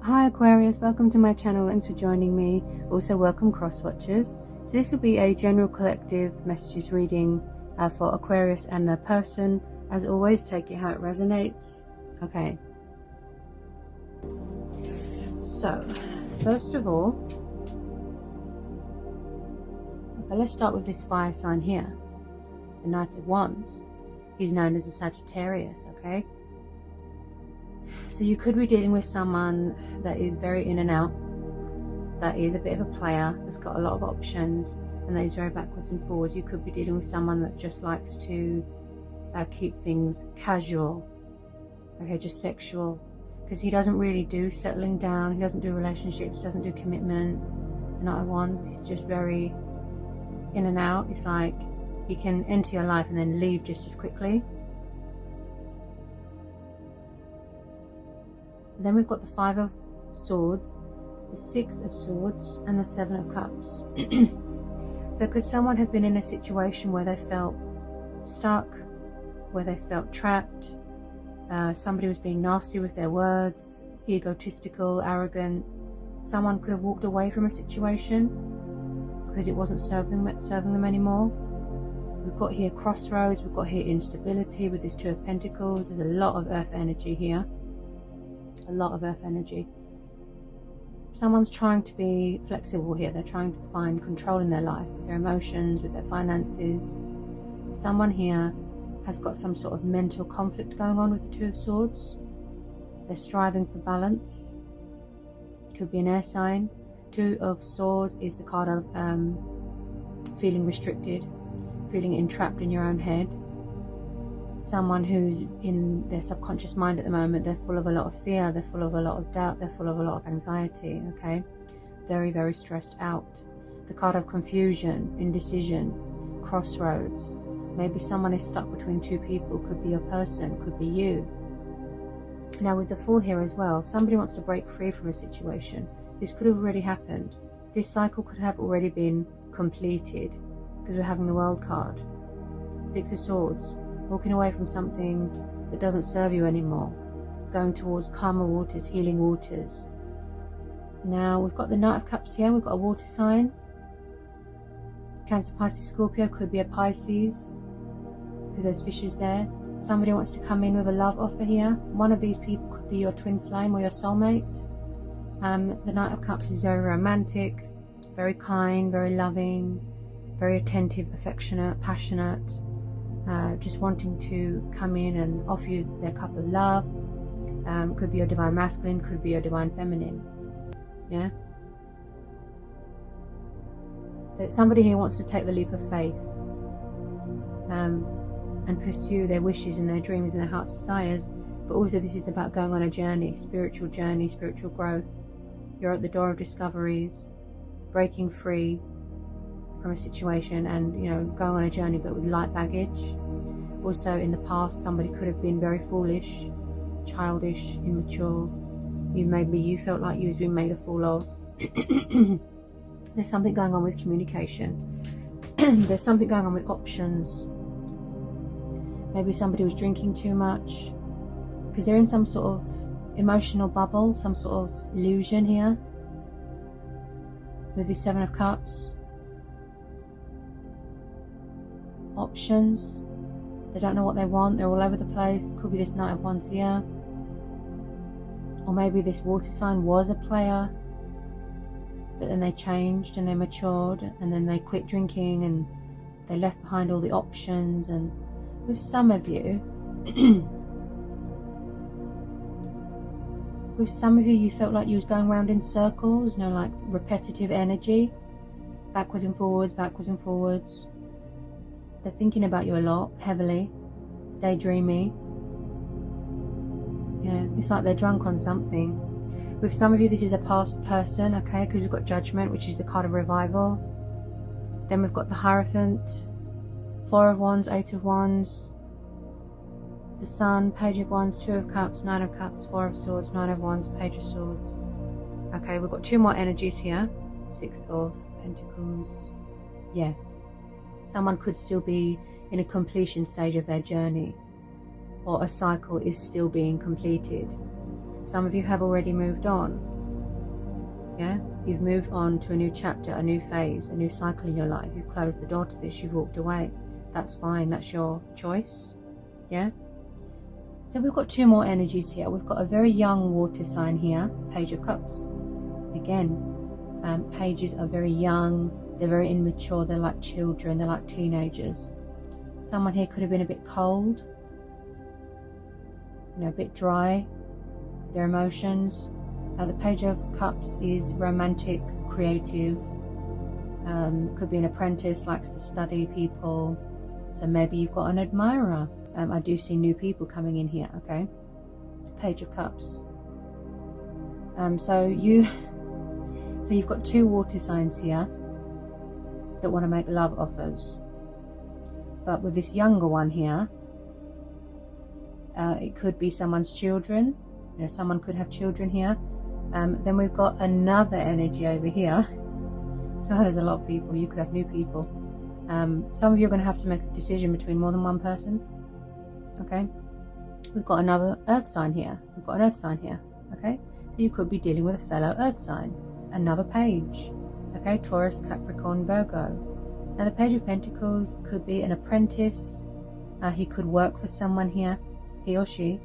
Hi Aquarius, welcome to my channel. Thanks for joining me. Also welcome cross watchers. So this will be a general collective messages reading for Aquarius and their person. As always, take it how it resonates. Okay. So, first of all, let's start with this fire sign here. The Knight of Wands. He's known as a Sagittarius, okay? So you could be dealing with someone that is very in and out, that is a bit of a player, that's got a lot of options, and that is very backwards and forwards. You could be dealing with someone that just likes to keep things casual, okay, just sexual, because he doesn't really do settling down, he doesn't do relationships, doesn't do commitment. The Knight of Wands, he's just very in and out. It's like he can enter your life and then leave just as quickly. Then we've got the Five of Swords, the Six of Swords, and the Seven of Cups. So could someone have been in a situation where they felt stuck, where they felt trapped, somebody was being nasty with their words, egotistical, arrogant. Someone could have walked away from a situation because it wasn't serving them anymore. We've got here crossroads, we've got here instability with this Two of Pentacles. There's a lot of earth energy here. A lot of earth energy. Someone's trying to be flexible here. They're trying to find control in their life, with their emotions, with their finances. Someone here has got some sort of mental conflict going on with the Two of Swords. They're striving for balance. Could be an air sign. Two of Swords is the card of feeling restricted, feeling entrapped in your own head. Someone who's in their subconscious mind at the moment, they're full of a lot of fear, they're full of a lot of doubt, they're full of a lot of anxiety, okay? Very, very stressed out. The card of confusion, indecision, crossroads. Maybe someone is stuck between two people, could be your person, could be you. Now with the Fool here as well, somebody wants to break free from a situation. This could have already happened. This cycle could have already been completed because we're having the World card. Six of Swords. Walking away from something that doesn't serve you anymore, going towards calmer waters, healing waters. Now we've got the Knight of Cups here. We've got a water sign. Cancer, Pisces, Scorpio. Could be a Pisces because there's fishes there. Somebody wants to come in with a love offer here. So one of these people could be your twin flame or your soulmate. The Knight of Cups is very romantic, very kind, very loving, very attentive, affectionate, passionate. Just wanting to come in and offer you their cup of love. Could be your divine masculine, could be your divine feminine. Yeah. That somebody here wants to take the leap of faith and pursue their wishes and their dreams and their heart's desires. But also this is about going on a journey, spiritual growth. You're at the door of discoveries, breaking free from a situation and, you know, going on a journey but with light baggage. Also in the past somebody could have been very foolish, childish, immature. Maybe you felt like you was being made a fool of. There's something going on with communication. There's something going on with options. Maybe somebody was drinking too much because they're in some sort of emotional bubble, some sort of illusion here with the Seven of Cups. Options. They don't know what they want. They're all over the place. Could be this Knight of Wands here. Or maybe this water sign was a player, but then they changed and they matured and then they quit drinking and they left behind all the options. And with some of you, you felt like you was going around in circles, you know, like repetitive energy, backwards and forwards, backwards and forwards. They're thinking about you a lot, heavily, daydreamy. Yeah, it's like they're drunk on something. With some of you, this is a past person, okay, because we've got Judgment, which is the card of revival. Then we've got the Hierophant, Four of Wands, Eight of Wands, the Sun, Page of Wands, Two of Cups, Nine of Cups, Four of Swords, Nine of Wands, Page of Swords. Okay, we've got two more energies here. Six of Pentacles. Yeah. Someone could still be in a completion stage of their journey, or a cycle is still being completed. Some of you have already moved on. Yeah, you've moved on to a new chapter, a new phase, a new cycle in your life. You've closed the door to this, you've walked away. That's fine, that's your choice. Yeah. So we've got two more energies here. We've got a very young water sign here, Page of Cups. Again, pages are very young, they're very immature, they're like children, they're like teenagers. Someone here could have been a bit cold, you know, a bit dry, their emotions. The Page of Cups is romantic, creative, could be an apprentice, likes to study people. So maybe you've got an admirer. I do see new people coming in here, okay? Page of Cups. So you've got two water signs here that want to make love offers. But with this younger one here, it could be someone's children. You know, someone could have children here. Then we've got another energy over here. Oh, there's a lot of people. You could have new people. Some of you are going to have to make a decision between more than one person. Okay. We've got another earth sign here. We've got an earth sign here. Okay. So you could be dealing with a fellow earth sign. Another page. Okay. Taurus, Capricorn, Virgo. Now the Page of Pentacles could be an apprentice. He could work for someone here. He or she.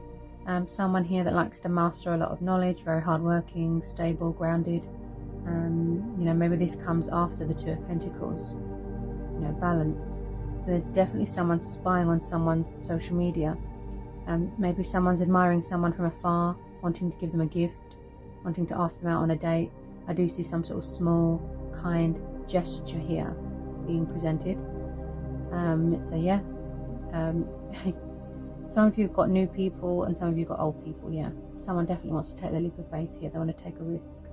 Someone here that likes to master a lot of knowledge, very hardworking, stable, grounded. You know, maybe this comes after the Two of Pentacles. You know, balance. There's definitely someone spying on someone's social media. Maybe someone's admiring someone from afar, wanting to give them a gift, wanting to ask them out on a date. I do see some sort of small, kind gesture here being presented. So yeah. Some of you have got new people and some of you have got old people, yeah. Someone definitely wants to take the leap of faith here. They want to take a risk.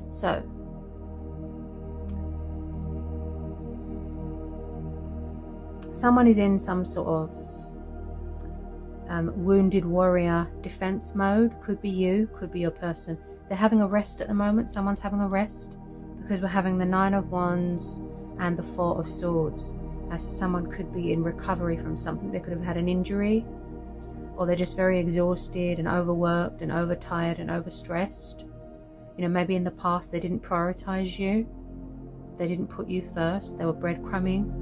So, someone is in some sort of wounded warrior defense mode. Could be you, could be your person. They're having a rest at the moment. Someone's having a rest because we're having the Nine of Wands and the Four of Swords. So someone could be in recovery from something. They could have had an injury, or they're just very exhausted and overworked and overtired and overstressed. You know, maybe in the past they didn't prioritize you. They didn't put you first. They were breadcrumbing.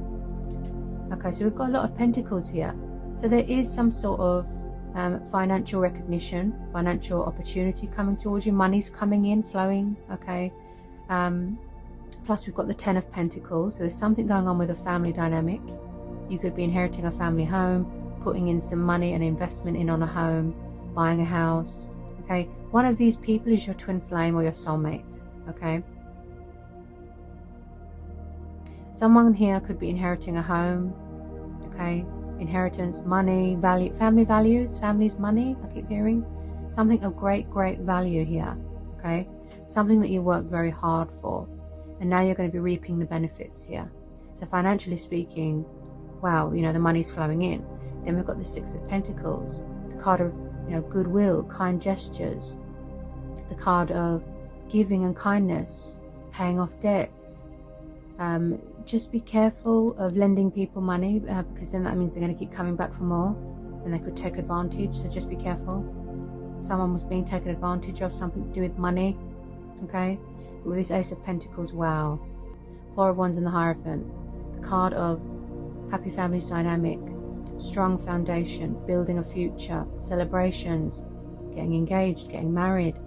Okay, so we've got a lot of pentacles here. So there is some sort of financial recognition, financial opportunity coming towards you. Money's coming in, flowing, okay. Plus we've got the Ten of Pentacles, so there's something going on with a family dynamic. You could be inheriting a family home, putting in some money and investment in on a home, buying a house, okay? One of these people is your twin flame or your soulmate, okay? Someone here could be inheriting a home, okay? Inheritance, money, value, family values, family's money, I keep hearing. Something of great value here, okay? Something that you worked very hard for. And now you're going to be reaping the benefits here. So financially speaking, wow, you know, the money's flowing in. Then we've got the Six of Pentacles, the card of, you know, goodwill, kind gestures, the card of giving and kindness, paying off debts. Just be careful of lending people money because then that means they're going to keep coming back for more and they could take advantage. So just be careful. Someone was being taken advantage of, something to do with money, okay? With this Ace of Pentacles, wow. Four of Wands and the Hierophant. The card of happy families dynamic, strong foundation, building a future, celebrations, getting engaged, getting married.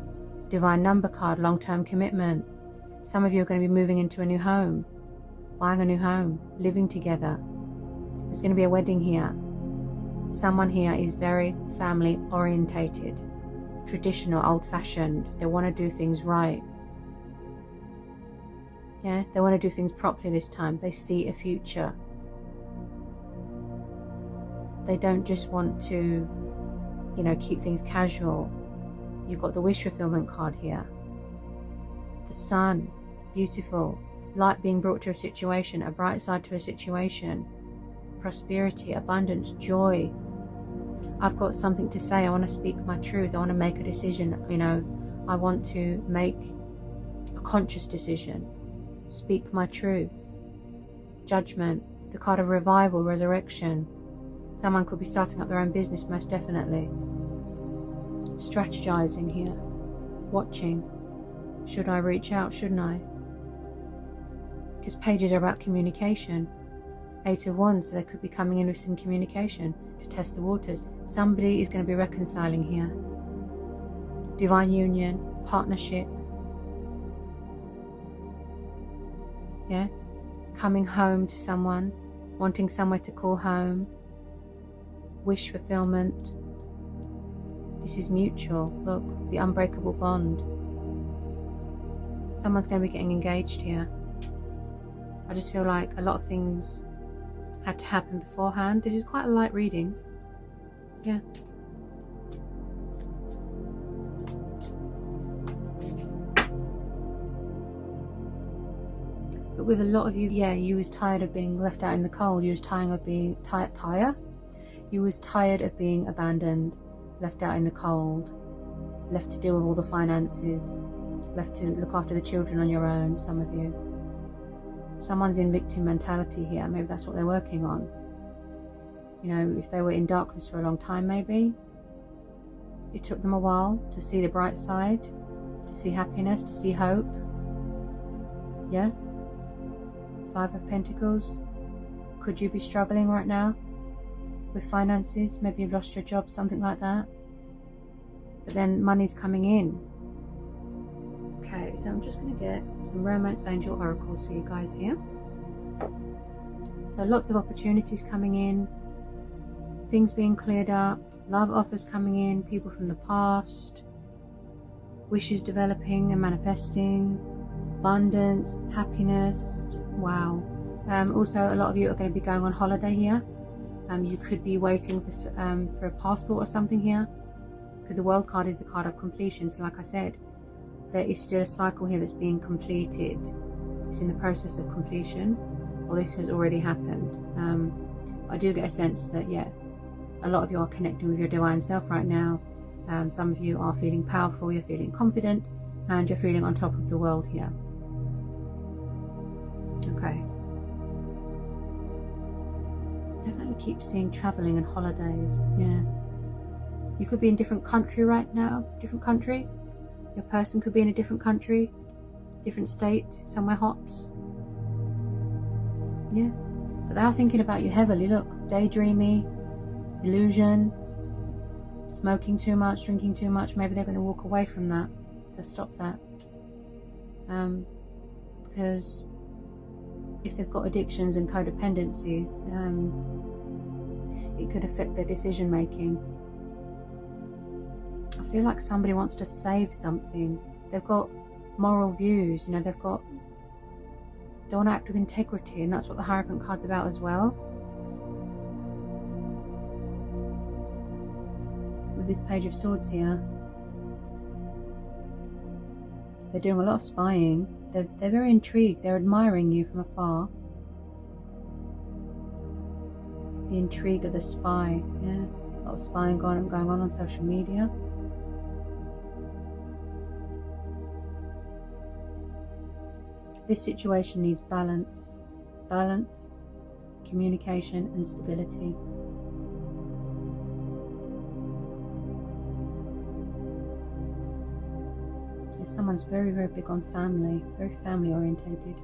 Divine number card, long-term commitment. Some of you are going to be moving into a new home, buying a new home, living together. There's going to be a wedding here. Someone here is very family orientated, traditional, old-fashioned. They want to do things right. Yeah, they want to do things properly this time. They see a future. They don't just want to, you know, keep things casual. You've got the wish fulfillment card here. The sun, beautiful. Light being brought to a situation, a bright side to a situation. Prosperity, abundance, joy. I've got something to say. I want to speak my truth. I want to make a decision. You know, I want to make a conscious decision. Speak my truth. Judgment, the card of revival, resurrection. Someone could be starting up their own business, most definitely. Strategizing here. watching. Should I reach out? Shouldn't I? Because pages are about communication. 8 of Wands, so they could be coming in with some communication to test the waters. Somebody is going to be reconciling here. Divine union, partnership. Yeah? Coming home to someone, wanting somewhere to call home. Wish fulfillment. This is mutual. Look, the unbreakable bond. Someone's going to be getting engaged here. I just feel like a lot of things had to happen beforehand. This is quite a light reading. Yeah. But with a lot of you, yeah, you was tired of being left out in the cold. You was tired of being You was tired of being abandoned, left out in the cold, left to deal with all the finances, left to look after the children on your own, some of you. Someone's in victim mentality here. Maybe that's what they're working on. You know, if they were in darkness for a long time, maybe. It took them a while to see the bright side, to see happiness, to see hope. Yeah? 5 of Pentacles. Could you be struggling right now with finances? Maybe you've lost your job, something like that. But then money's coming in. Okay, so I'm just going to get some romance angel oracles for you guys here. So lots of opportunities coming in, things being cleared up, love offers coming in, people from the past, wishes developing and manifesting, abundance, happiness. Wow. Also, a lot of you are going to be going on holiday here. You could be waiting for a passport or something here, because the World card is the card of completion. So like I said, there is still a cycle here that's being completed. It's in the process of completion, or this has already happened. I do get a sense that, yeah, a lot of you are connecting with your divine self right now. Some of you are feeling powerful, you're feeling confident, and you're feeling on top of the world here. Okay. Definitely keep seeing traveling and holidays. Yeah. You could be in a different country right now. Different country. Your person could be in a different country, different state, somewhere hot. Yeah. But they are thinking about you heavily. Look, daydreamy, illusion, smoking too much, drinking too much. Maybe they're going to walk away from that. They'll stop that. Because if they've got addictions and codependencies, it could affect their decision making. I feel like somebody wants to save something. They've got moral views, you know, they want to act with integrity, and that's what the Hierophant card's about as well. With this Page of Swords here, they're doing a lot of spying. They're very intrigued. They're admiring you from afar. The intrigue of the spy, yeah. A lot of spying going on social media. This situation needs balance, communication and stability. Someone's very, very big on family, very family orientated.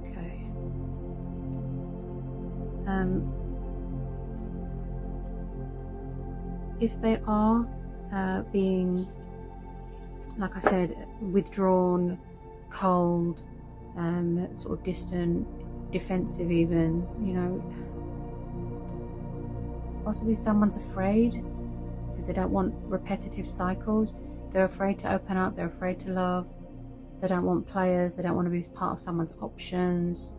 Okay. If they are being, like I said, withdrawn, cold, sort of distant, defensive even, you know, possibly someone's afraid because they don't want repetitive cycles. They're afraid to open up, they're afraid to love, they don't want players, they don't want to be part of someone's options.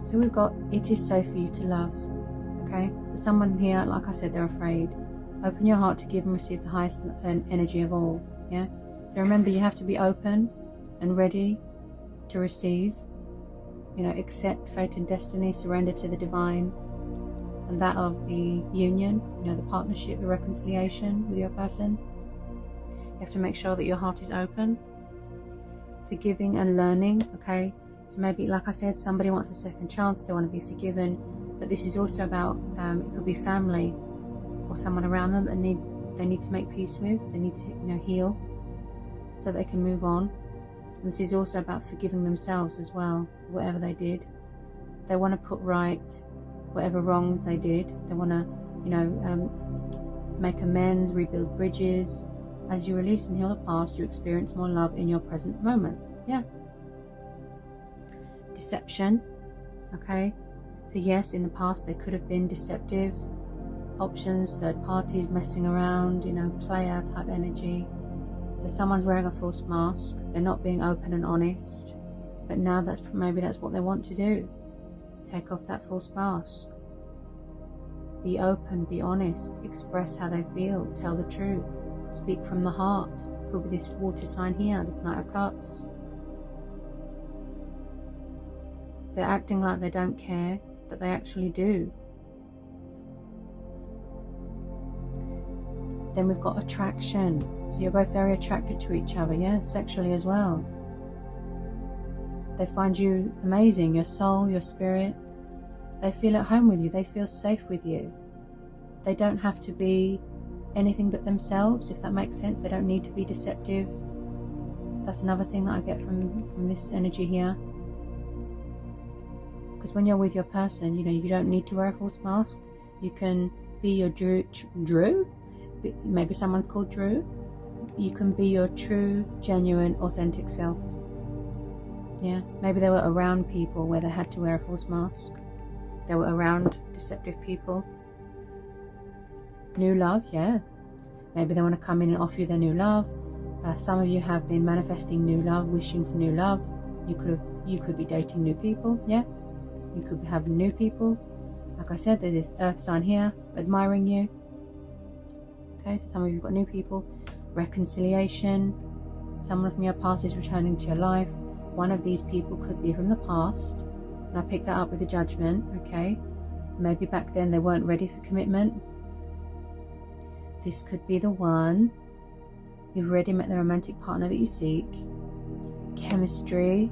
So we've got, it is safe for you to love. Okay, for someone here, like I said, they're afraid. Open your heart to give and receive the highest energy of all. Yeah. So remember, you have to be open and ready to receive. You know, accept fate and destiny, surrender to the divine, and that of the union. You know, the partnership, the reconciliation with your person. You have to make sure that your heart is open, forgiving and learning. Okay. So maybe, like I said, somebody wants a second chance. They want to be forgiven. But this is also about, it could be family or someone around them that they need to make peace with. They need to, you know, heal so they can move on. And this is also about forgiving themselves as well for whatever they did. They want to put right whatever wrongs they did. They want to, you know, make amends, rebuild bridges. As you release and heal the past, you experience more love in your present moments. Yeah. Deception. Okay. So yes, in the past there could have been deceptive options, third parties messing around, you know, player type energy. So someone's wearing a false mask. They're not being open and honest. But now maybe that's what they want to do. Take off that false mask. Be open, be honest, express how they feel, tell the truth, speak from the heart. Could be this water sign here, this Knight of Cups. They're acting like they don't care, but they actually do. Then we've got attraction. So you're both very attracted to each other, yeah, sexually as well. They find you amazing, your soul, your spirit. They feel at home with you, they feel safe with you. They don't have to be anything but themselves, if that makes sense. They don't need to be deceptive. That's another thing that I get from this energy here. Because when you're with your person, you know, you don't need to wear a false mask. You can be your Drew? Maybe someone's called Drew. You can be your true, genuine, authentic self. Yeah, maybe they were around people where they had to wear a false mask. They were around deceptive people. New love, yeah. Maybe they want to come in and offer you their new love. Some of you have been manifesting new love, wishing for new love. You could be dating new people, yeah. You could have new people. Like I said, there's this earth sign here admiring you. Okay, so some of you have got new people. Reconciliation. Someone from your past is returning to your life. One of these people could be from the past. And I picked that up with the Judgment, okay? Maybe back then they weren't ready for commitment. This could be the one. You've already met the romantic partner that you seek. Chemistry.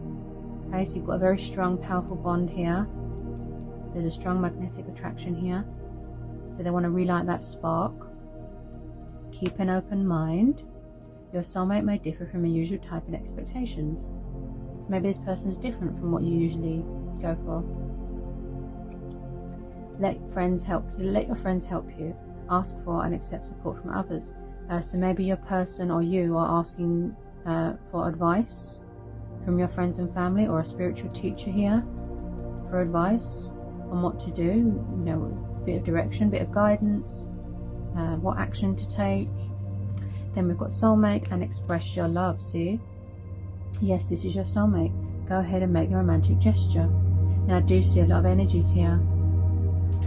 Okay, so you've got a very strong, powerful bond here. There's a strong magnetic attraction here. So they want to relight that spark. Keep an open mind. Your soulmate may differ from your usual type and expectations. So maybe this person's different from what you usually go for. Let your friends help you. Ask for and accept support from others. So maybe your person or you are asking for advice from your friends and family, or a spiritual teacher here for advice on what to do, you know, a bit of direction, a bit of guidance, what action to take. Then we've got soulmate and express your love. See, yes, this is your soulmate. Go ahead and make the romantic gesture. And I do see a lot of energies here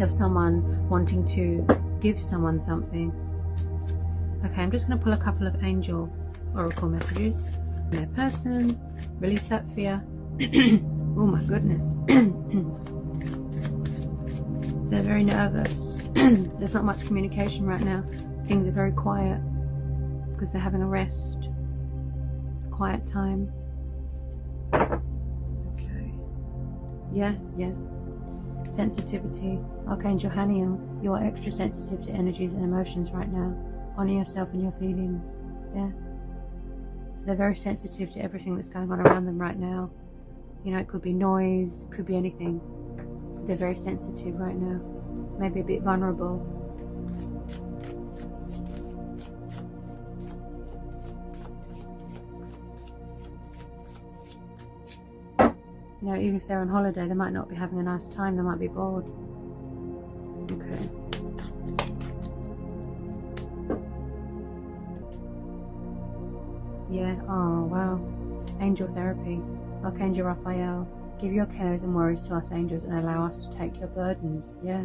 of someone wanting to give someone something. Okay, I'm just going to pull a couple of angel oracle messages. Their person, release that fear. Oh my goodness. They're very nervous. There's not much communication right now. Things are very quiet because they're having a rest. Quiet time. Okay. Yeah. Sensitivity. Archangel Haniel, you are extra sensitive to energies and emotions right now. Honor yourself and your feelings. Yeah. So they're very sensitive to everything that's going on around them right now. You know, it could be noise, could be anything. They're very sensitive right now. Maybe a bit vulnerable. You know, even if they're on holiday, they might not be having a nice time. They might be bored. Okay. Yeah, oh wow. Angel therapy. Archangel Raphael, give your cares and worries to us angels and allow us to take your burdens. Yeah,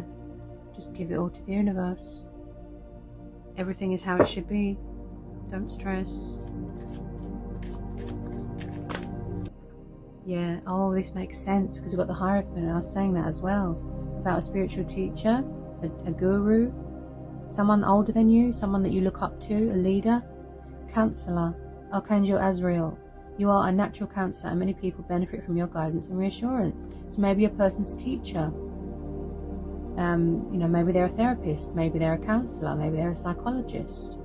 just give it all to the universe. Everything is how it should be. Don't stress. Yeah, oh, this makes sense because we've got the Hierophant, and I was saying that as well about a spiritual teacher, a guru, someone older than you, someone that you look up to, a leader. Counselor, Archangel Azrael, you are a natural counselor and many people benefit from your guidance and reassurance. So maybe your person's a teacher. You know, maybe they're a therapist, maybe they're a counselor, maybe they're a psychologist,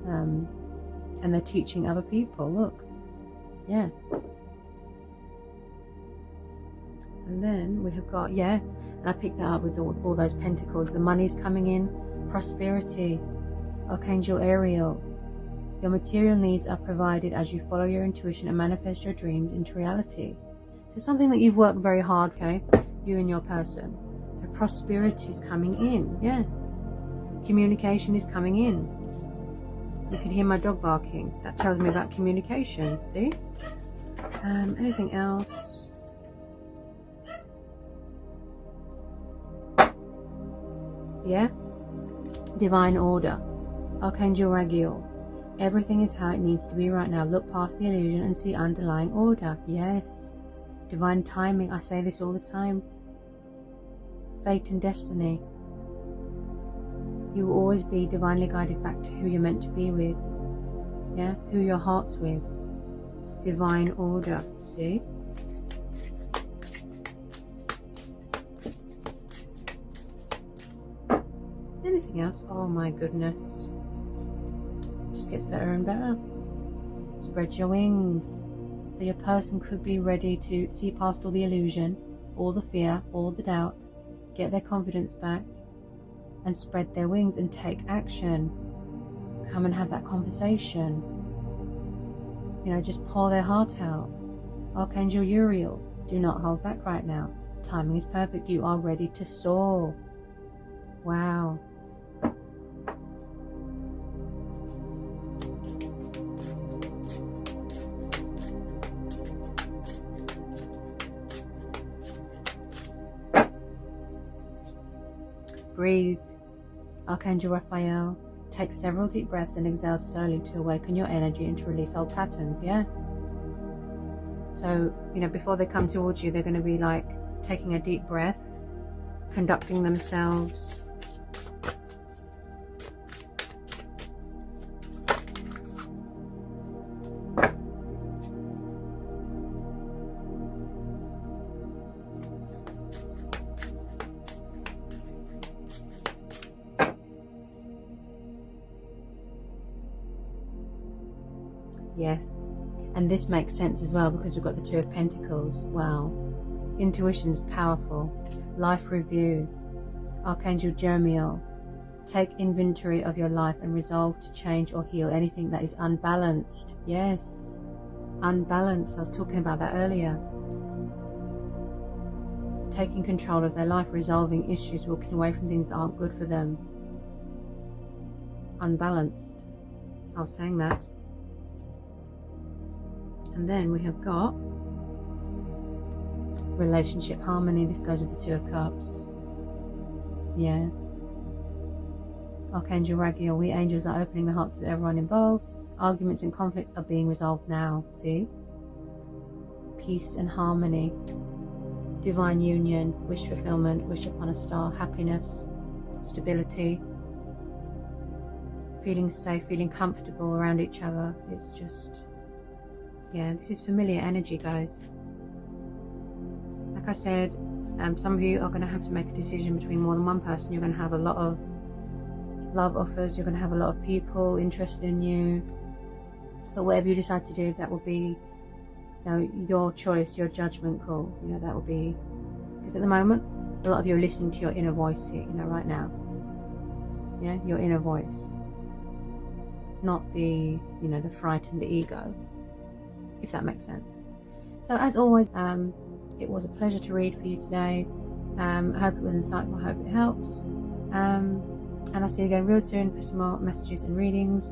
and they're teaching other people. Look, yeah. And then we have got, yeah, and I picked that up with all those pentacles. The money's coming in, prosperity, Archangel Ariel. Your material needs are provided as you follow your intuition and manifest your dreams into reality. So something that you've worked very hard, okay, you and your person. So prosperity is coming in, yeah. Communication is coming in. You can hear my dog barking. That tells me about communication, see? Anything else? Yeah? Divine order. Archangel Raguel. Everything is how it needs to be right now. Look past the illusion and see underlying order. Yes. Divine timing. I say this all the time. Fate and destiny. You will always be divinely guided back to who you're meant to be with. Yeah? Who your heart's with. Divine order. See? Anything else? Oh my goodness. Just gets better and better. Spread your wings. So your person could be ready to see past all the illusion, all the fear, all the doubt, get their confidence back, and spread their wings and take action. Come and have that conversation. You know, just pour their heart out. Archangel Uriel, do not hold back right now. Timing is perfect. You are ready to soar. Wow. Breathe. Archangel Raphael, take several deep breaths and exhale slowly to awaken your energy and to release old patterns, yeah? So, you know, before they come towards you, they're going to be like taking a deep breath, conducting themselves. Yes, and this makes sense as well because we've got the Two of Pentacles. Wow. Intuition's powerful. Life review. Archangel Jeremiel. Take inventory of your life and resolve to change or heal anything that is unbalanced. Yes, unbalanced. I was talking about that earlier. Taking control of their life, resolving issues, walking away from things that aren't good for them. Unbalanced. I was saying that. And then we have got relationship harmony. This goes with the Two of Cups. Yeah. Archangel Raguel, we angels are opening the hearts of everyone involved. Arguments and conflicts are being resolved now. See? Peace and harmony. Divine union, wish fulfillment, wish upon a star, happiness, stability, feeling safe, feeling comfortable around each other. It's just... yeah, this is familiar energy, guys. Like I said, some of you are going to have to make a decision between more than one person. You're going to have a lot of love offers. You're going to have a lot of people interested in you. But whatever you decide to do, that will be, you know, your choice, your judgment call. You know, that will be... because at the moment, a lot of you are listening to your inner voice here, you know, right now. Yeah, your inner voice. Not the, you know, the frightened ego. If that makes sense. So as always, it was a pleasure to read for you today. I hope it was insightful. I hope it helps. And I'll see you again real soon for some more messages and readings.